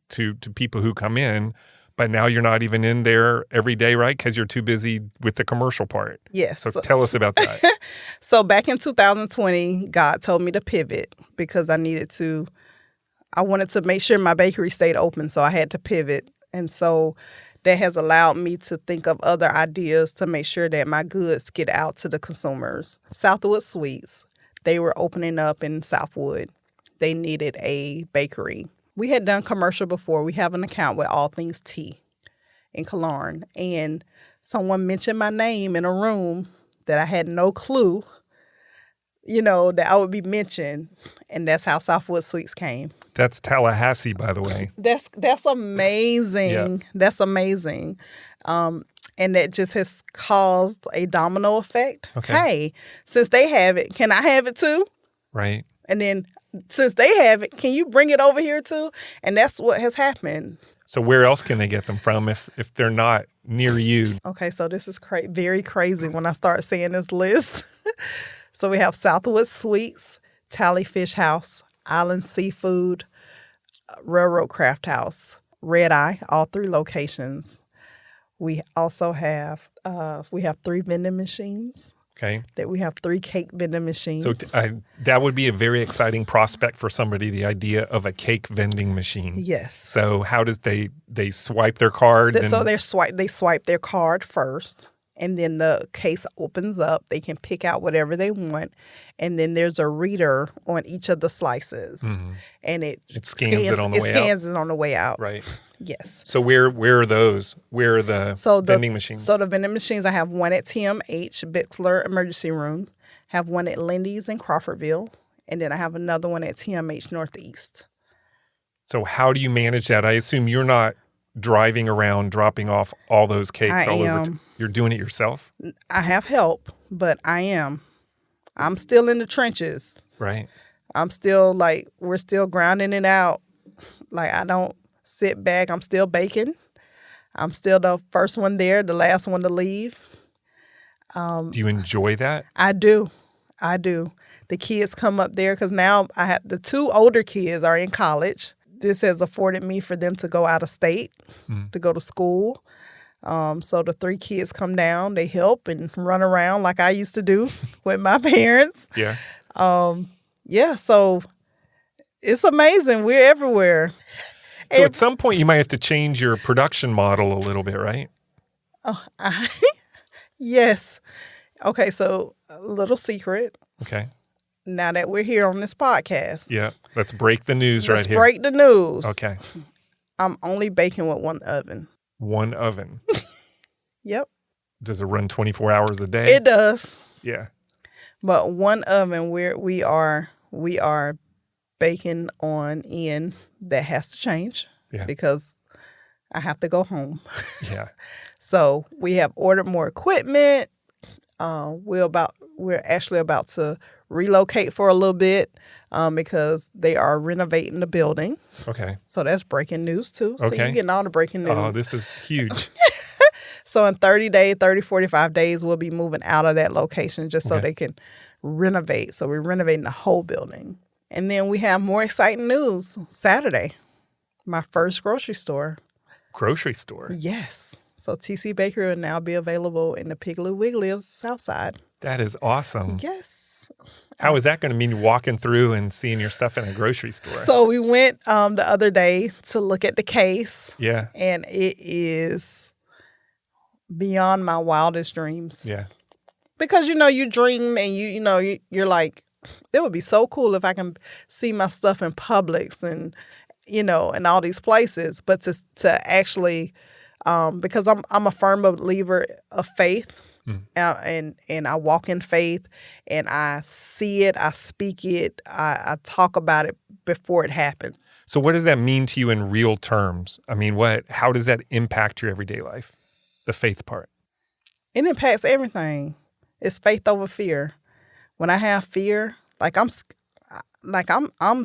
to people who come in, but now you're not even in there every day, right? Because you're too busy with the commercial part. Yes. So tell us about that. So back in 2020, God told me to pivot because I wanted to make sure my bakery stayed open, so I had to pivot. And so that has allowed me to think of other ideas to make sure that my goods get out to the consumers. Southwood Sweets, they were opening up in Southwood. They needed a bakery. We had done commercial before. We have an account with All Things Tea in Killearn. And someone mentioned my name in a room that I had no clue, that I would be mentioned. And that's how Southwood Sweets came. That's Tallahassee, by the way. That's amazing. Yeah. That's amazing. And that just has caused a domino effect. Okay. Hey, since they have it, can I have it too? Right. And then since they have it, can you bring it over here too? And that's what has happened. So where else can they get them from if they're not near you? Okay, so this is very crazy when I start seeing this list. So we have Southwood Sweets, Tally Fish House, Island Seafood, Railroad Craft House, Red Eye, all 3 locations. We also have 3 vending machines. Okay. That we have 3 cake vending machines. So that would be a very exciting prospect for somebody, the idea of a cake vending machine. Yes. So how does they swipe their card? So they swipe their card first. And then the case opens up. They can pick out whatever they want. And then there's a reader on each of the slices. Mm-hmm. And it scans it on the way out. It scans it on the way out. Right. Yes. So where are those? Where are the vending machines? So the vending machines, I have one at TMH, Bixler Emergency Room. Have one at Lindy's in Crawfordville. And then I have another one at TMH Northeast. So how do you manage that? I assume you're not driving around dropping off all those cakes all over. You're doing it yourself? I have help, but I'm still in the trenches. Right. I'm still we're still grinding it out. I don't sit back. I'm still baking. I'm still the first one there, the last one to leave. Do you enjoy that? I do. The kids come up there because now I have the 2 older kids are in college. This has afforded me for them to go out of state, to go to school. So the 3 kids come down, they help and run around like I used to do with my parents. Yeah. So it's amazing. We're everywhere. So at some point you might have to change your production model a little bit, right? Yes. Okay, so a little secret. Okay. Now that we're here on this podcast. Yeah. Let's break the news right here. Let's break the news. Okay. I'm only baking with 1 oven. 1 oven? Yep. Does it run 24 hours a day? It does. Yeah. But 1 oven we are baking on in that has to change because I have to go home. Yeah. So we have ordered more equipment. We're actually about to relocate for a little bit because they are renovating the building. Okay. So that's breaking news too. Okay. So you're getting all the breaking news. Oh, this is huge. So in 45 days, we'll be moving out of that location just so they can renovate. So we're renovating the whole building. And then we have more exciting news Saturday. My first grocery store. Grocery store? Yes. So TC Bakery will now be available in the Piggly Wiggly of Southside. That is awesome. Yes. How is that going to mean walking through and seeing your stuff in a grocery store? So we went the other day to look at the case. Yeah. And it is beyond my wildest dreams. Yeah. Because, you dream and you're like, it would be so cool if I can see my stuff in Publix and, in all these places. But to actually, because I'm a firm believer of faith. And I walk in faith, and I see it, I speak it, I talk about it before it happens. So what does that mean to you in real terms? I mean, how does that impact your everyday life, the faith part? It impacts everything. It's faith over fear. When I have fear, I'm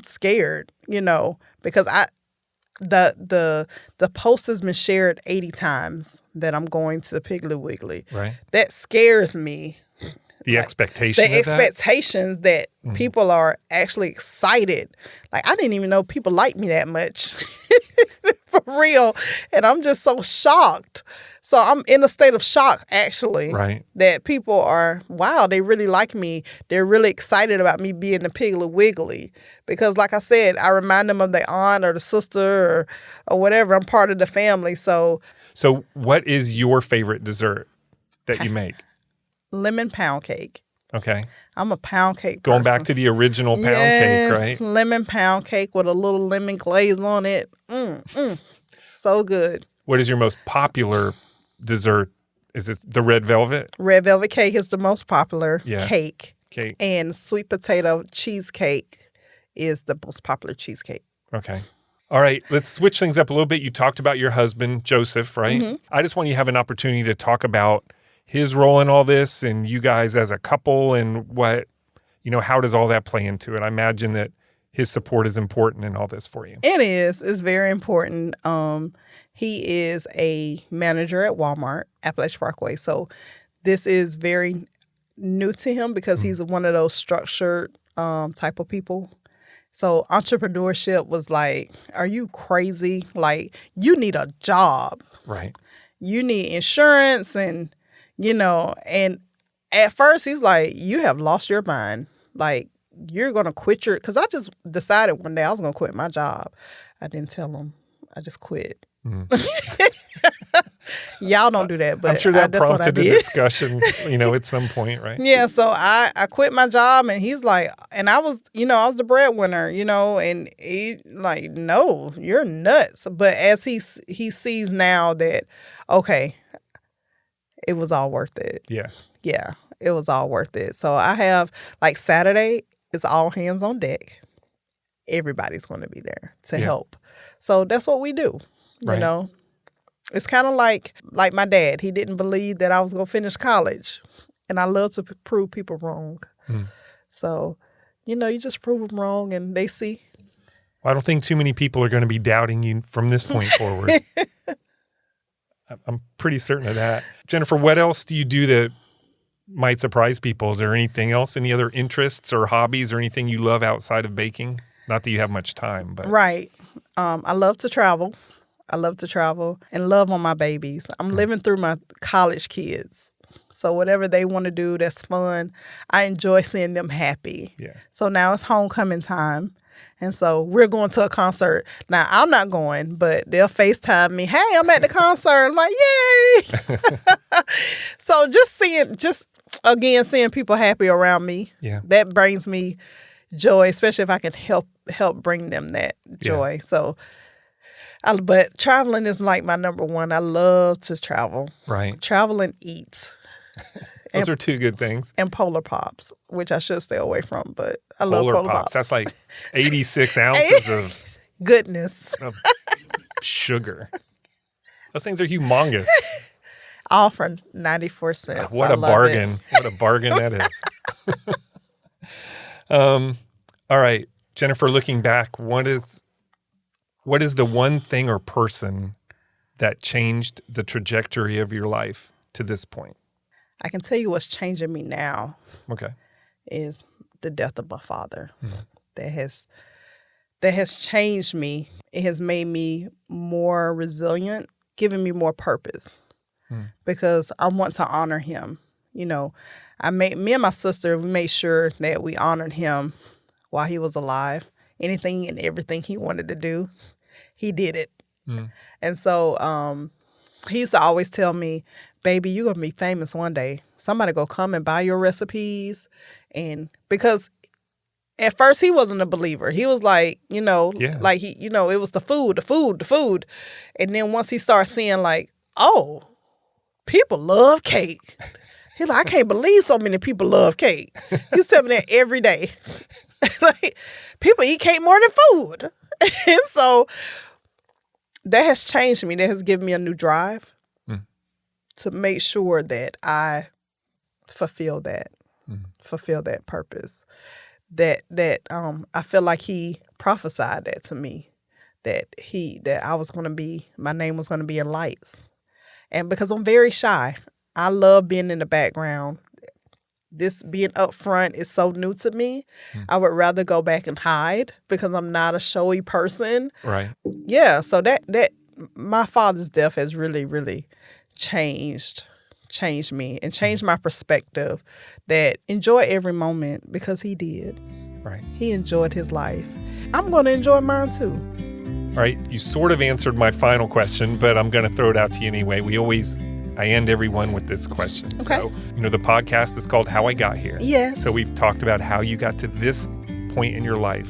scared, because the post has been shared 80 times that I'm going to Piggly Wiggly. Right. That scares me. The expectation. The expectations that people are actually excited. I didn't even know people liked me that much. For real. And I'm just so shocked. So I'm in a state of shock, actually. Right. That people are, wow, they really like me. They're really excited about me being the Piggly Wiggly. Because like I said, I remind them of their aunt or the sister or whatever. I'm part of the family. So what is your favorite dessert that you make? Lemon pound cake. Okay. I'm a pound cake Going person. back to the original pound cake, right? Lemon pound cake with a little lemon glaze on it. So good. What is your most popular dessert? Is it the red velvet? Red velvet cake is the most popular cake. Cake. And sweet potato cheesecake is the most popular cheesecake. Okay. All right. Let's switch things up a little bit. You talked about your husband, Joseph, right? Mm-hmm. I just want you to have an opportunity to talk about his role in all this and you guys as a couple and what, how does all that play into it? I imagine that his support is important in all this for you. It is. It's very important. He is a manager at Walmart, Appalachian Parkway. So this is very new to him because he's one of those structured type of people. So entrepreneurship was like, are you crazy? You need a job. Right. You need insurance and, and at first he's like, you have lost your mind. You're going to quit because I just decided one day I was going to quit my job. I didn't tell him. I just quit. Y'all don't do that, but I'm sure that that's what I prompted a did. discussion, at some point, right? Yeah, so I quit my job, and he's like, and I was the breadwinner, and he like, no, you're nuts. But as he sees now that, okay, it was all worth it. Yeah. Yeah, it was all worth it. So I have, Saturday, it's all hands on deck. Everybody's going to be there to help. So that's what we do, you know. It's kind of like my dad. He didn't believe that I was going to finish college. And I love to prove people wrong. So, you just prove them wrong and they see. Well, I don't think too many people are going to be doubting you from this point forward. I'm pretty certain of that. Jennifer, what else do you do that might surprise people? Is there anything else, any other interests or hobbies or anything you love outside of baking? Not that you have much time, but. Right. I love to travel. And love on my babies. I'm living through my college kids. So whatever they want to do, that's fun. I enjoy seeing them happy. Yeah. So now it's homecoming time. And so we're going to a concert. Now, I'm not going, but they'll FaceTime me. Hey, I'm at the concert. I'm like, yay. So seeing people happy around me, that brings me joy, especially if I can help bring them that joy. So, but traveling is like my number one. I love to travel. Right. Travel and eat. Those are two good things. And Polar Pops, which I should stay away from, but I love Polar Pops. That's like 86 ounces of goodness. Of sugar. Those things are humongous. All for 94 cents. What a bargain. What a bargain that is. All right, Jennifer, looking back, what is the one thing or person that changed the trajectory of your life to this point? I can tell you what's changing me now. Okay. Is the death of my father. Mm-hmm. that has changed me. It has made me more resilient, giving me more purpose because I want to honor him. You know, me and my sister, we made sure that we honored him while he was alive. Anything and everything he wanted to do, he did it. And so he used to always tell me, baby, you're going to be famous one day. Somebody go come and buy your recipes. And because at first he wasn't a believer. He was like, like it was the food. And then once he started seeing like, oh, people love cake. He's like, I can't believe so many people love cake. He used to tell me that every day. Like, people eat cake more than food. And so that has changed me. That has given me a new drive to make sure that I fulfill that purpose. That I feel like he prophesied that to me, that I was going to be, my name was going to be in lights. And because I'm very shy, I love being in the background. This being up front is so new to me. I would rather go back and hide because I'm not a showy person. Right. Yeah. So that my father's death has really, really changed me and changed my perspective, that enjoy every moment because he did. Right. He enjoyed his life. I'm going to enjoy mine too. All right. You sort of answered my final question, but I'm going to throw it out to you anyway. I end everyone with this question. Okay. So, the podcast is called How I Got Here. Yes. So we've talked about how you got to this point in your life,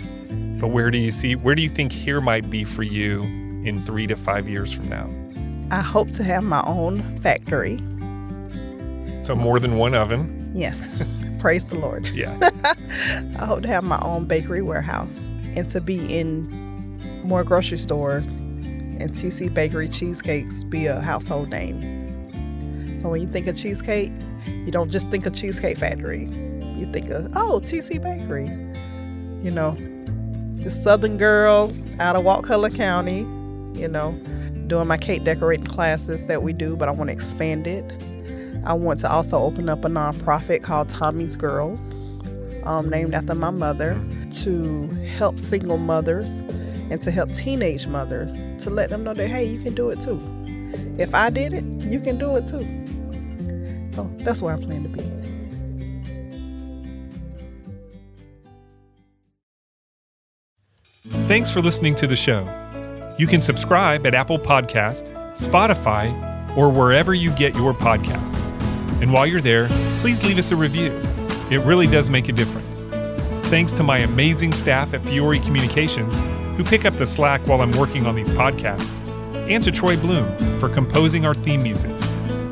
but where do you think here might be for you in 3 to 5 years from now? I hope to have my own factory. So more than one oven. Yes. Praise the Lord. Yeah. I hope to have my own bakery warehouse and to be in more grocery stores and TC Bakery cheesecakes be a household name. So when you think of cheesecake, you don't just think of Cheesecake Factory. You think of, TC Bakery. This Southern girl out of Wakulla County, doing my cake decorating classes that we do, but I want to expand it. I want to also open up a nonprofit called Tommy's Girls, named after my mother, to help single mothers and to help teenage mothers, to let them know that, hey, you can do it too. If I did it, you can do it too. So that's where I plan to be. Thanks for listening to the show. You can subscribe at Apple Podcast, Spotify, or wherever you get your podcasts. And while you're there, please leave us a review. It really does make a difference. Thanks to my amazing staff at Fiore Communications, who pick up the slack while I'm working on these podcasts, and to Troy Bloom for composing our theme music.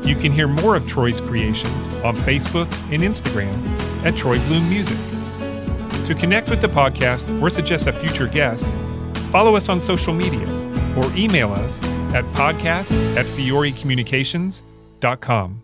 You can hear more of Troy's creations on Facebook and Instagram at Troy Bloom Music. To connect with the podcast or suggest a future guest, follow us on social media or email us at podcast@fiorecommunications.com.